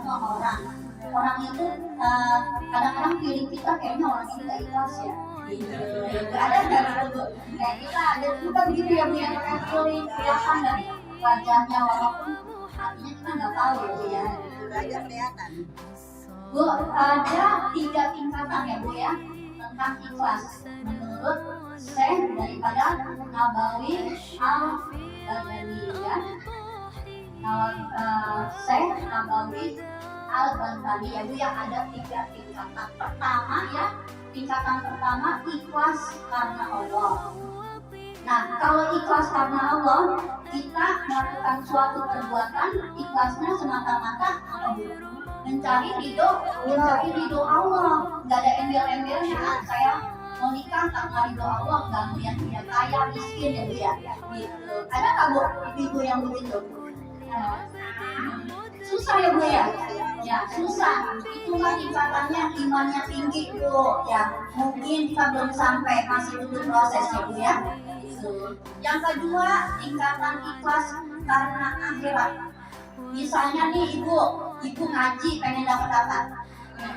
sama orang. Orang itu kadang-kadang feeling kita kayaknya orang ini nggak ikhlas ya. Ada nggak Bu? Kayak kita ada juga begitu ya Bu yang feeling kelihatan dari wajahnya walaupun hatinya kita nggak tahu ya Bu ya. Aja kelihatan. Bu, ada 3 tingkatan ya Bu ya tentang ikhlas menurut Syekh daripada Nabawi Al-Badani ya. Syekh Nabawi Al-Badani ya Bu yang ada 3 tingkatan. Pertama ya, tingkatan pertama ikhlas karena Allah. Nah, kalau ikhlas karena Allah, kita melakukan suatu perbuatan ikhlasnya semata-mata mencari ridho Allah, nggak ada embel-embelnya. Saya mau nikah karena ridho Allah, nggak melihat dia kaya miskin ya Bu ya. Gitu. Ada nggak Bu ibu yang begitu? Susah ya Bu ya? Ya susah. Itu kan tingkatannya imannya tinggi Bu. Ya mungkin kita belum sampai, masih butuh proses ya Bu ya. Yang kedua, tingkatan ikhlas karena akhirat. Misalnya nih ibu ngaji pengen dapat apa?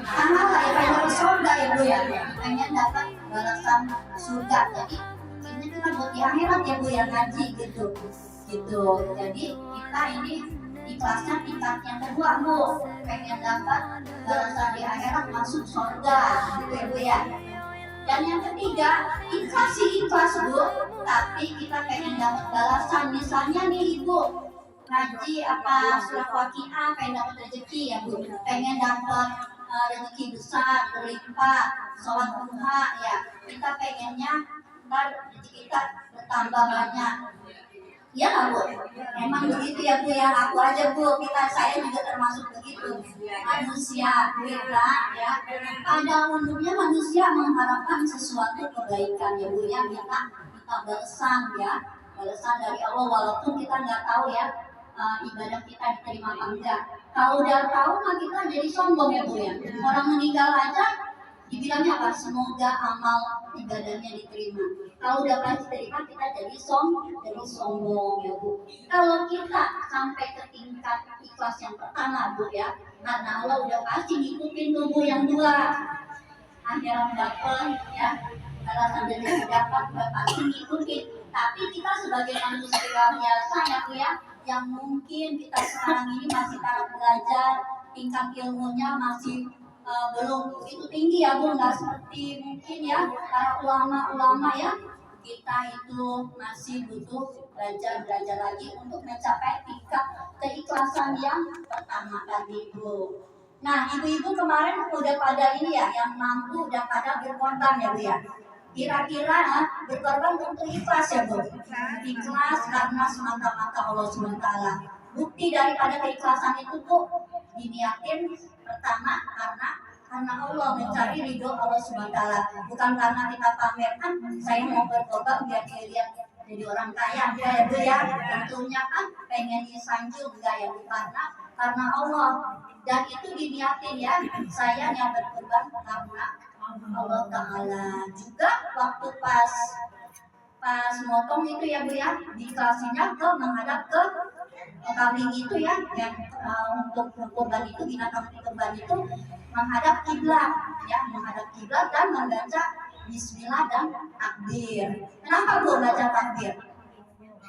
Sama kayak pengen dapat surga ya Bu ya, pengen dapat balasan surga. Jadi ini juga buat di akhirat ya Bu ya, ngaji gitu. Jadi kita ini ikhlasnya tingkat yang kedua Bu, pengen dapat balasan di akhirat masuk surga gitu ya Bu ya. Dan yang ketiga, ikhlas Bu, tapi kita pengen dapat balasan. Misalnya nih ibu ngaji apa surat Waqiah pengen dapat rezeki ya Bu, pengen dapat rezeki besar berlimpah, sholat duha ya, kita pengennya rezeki kita bertambah banyak. Iya nggak Bu? Emang begitu ya Bu ya, aku aja Bu, saya juga termasuk begitu. Manusia kita ya, pada umumnya manusia mengharapkan sesuatu kebaikan ya Bu ya, minta balasan ya, balasan dari Allah walaupun kita nggak tahu ya ibadah kita diterima apa enggak. Kalau udah tahu mah kita jadi sombong ya Bu ya. Orang meninggal aja dibilangnya apa? Semoga amal ibadahnya diterima. Kalau udah pasti terima kita jadi sombong ya Bu. Kalau kita sampai ke tingkat ikhlas yang pertama Bu ya, karena Allah udah pasti ngikutin tubuh yang dua. Akhirat dapat ya, balasan dari dapat udah pasti ngikutin. Tapi kita sebagai manusia biasa ya Bu ya, yang mungkin kita sekarang ini masih tahap belajar, tingkat ilmunya masih belum begitu tinggi ya Bu, nggak seperti mungkin ya para ulama-ulama ya. Kita itu masih butuh belajar lagi untuk mencapai tingkat keikhlasan yang pertama tadi Bu. Nah ibu-ibu kemarin udah pada ini ya, yang mampu udah pada berkorban ya Bu ya. Kira-kira berkorban untuk ikhlas ya Bu. Ikhlas karena semata-mata Allah SWT. Bukti daripada keikhlasan itu Bu, diniatin pertama karena Allah, mencari ridho Allah SWT. Bukan karena kita pamerkan saya mau berkorban biar dilihat jadi orang kaya enggak ya Bu ya. Tentunya kan pengen disanjung enggak ya Bu, karena Allah. Dan itu diniatin ya, saya yang berkorban karena Allah Ta'ala. Juga waktu pas motong itu ya Bu ya, dikasihnya ke menghadap ke kambing itu ya, yang untuk kurban itu, binatang kurban itu menghadap kiblat ya, menghadap kiblat dan membaca bismillah dan takbir. Kenapa Bu baca takbir?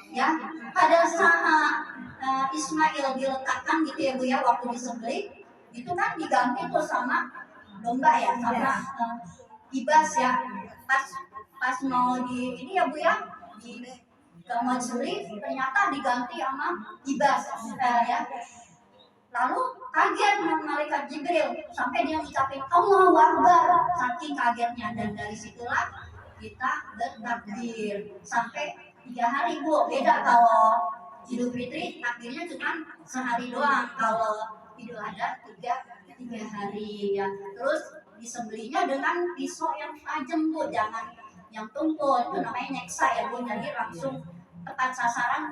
Ya, pada saat Ismail diletakkan gitu ya Bu ya, waktu disembelih itu kan diganti tuh sama domba ya, sama ibas ya. Pas mau di ini ya Bu ya, di mau disembelih ternyata diganti sama ibas ya. Lalu kaget malaikat Jibril sampai dia ucapin Allahu Akbar, saking kagetnya. Dan dari situlah kita bertakbir sampai 3 hari Bu. Beda kalau Idul Fitri takbirnya cuma sehari doang, kalau Idul Adha 3 hari ya. Terus disembelihnya dengan pisau yang tajam Bu, jangan yang tumpul, itu namanya nyeksa ya Bu. Jadi langsung tepat sasaran,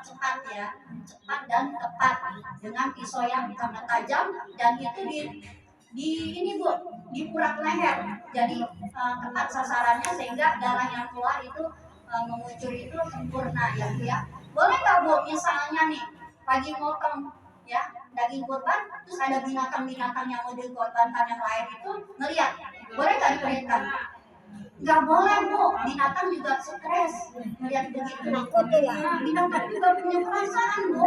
cepat ya, cepat dan tepat dengan pisau yang sangat tajam. Dan itu di ini Bu, di urat leher, jadi tepat sasarannya sehingga darah yang keluar itu mengucur itu sempurna ya Bu ya. Boleh nggak Bu misalnya nih pagi motong ya, daging kurban, terus ada binatang-binatang yang mau dikorbankan yang lain itu ngelihat, boleh nggak diperintah? Nggak boleh Bu, binatang juga stres melihat begitu. Binatang juga punya perasaan Bu.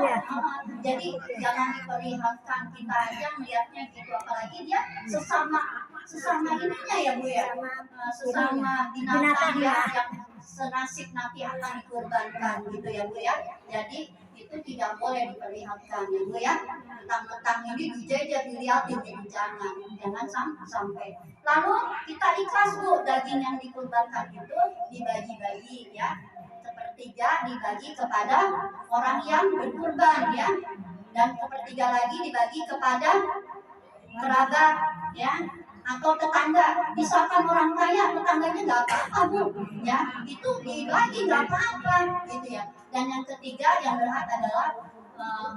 Jadi jangan diperlihatkan, kita aja melihatnya gitu, apalagi dia sesama ininya ya Bu ya, sesama binatang ya, yang senasib nanti akan dikorbankan gitu ya Bu ya. Jadi itu tidak boleh diperlihatkan ya Bu ya. Tentang ini dijajah, dilihatin, jadi jangan sampai. Lalu kita ikhlas Bu, daging yang dikurbankan itu dibagi-bagi ya, sepertiga dibagi kepada orang yang berkurban ya, dan sepertiga lagi dibagi kepada kerabat ya, atau tetangga. Misalkan orang kaya, tetangganya nggak apa-apa Bu ya, itu dibagi nggak apa-apa gitu ya. Dan yang ketiga yang berhak adalah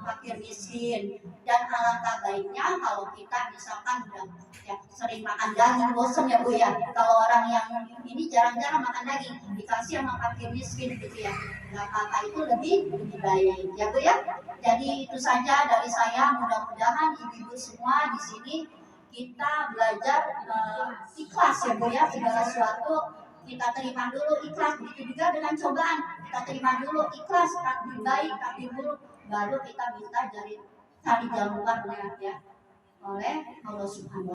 fakir miskin. Dan alangkah baiknya kalau kita misalkan udah ya, sering makan daging, bosan ya Bu ya, kalau orang yang ini jarang-jarang makan daging, dikasih sama fakir miskin gitu ya, nggak apa-apa, itu lebih baik ya Bu ya. Jadi itu saja dari saya, mudah-mudahan ibu-ibu semua di sini kita belajar ikhlas ya Bu ya, segala sesuatu kita terima dulu ikhlas. Begitu juga dengan cobaan, kita terima dulu ikhlas, takdir baik takdir buruk, baru kita minta cari jalan keluarnya ya oleh Allah Subhanahu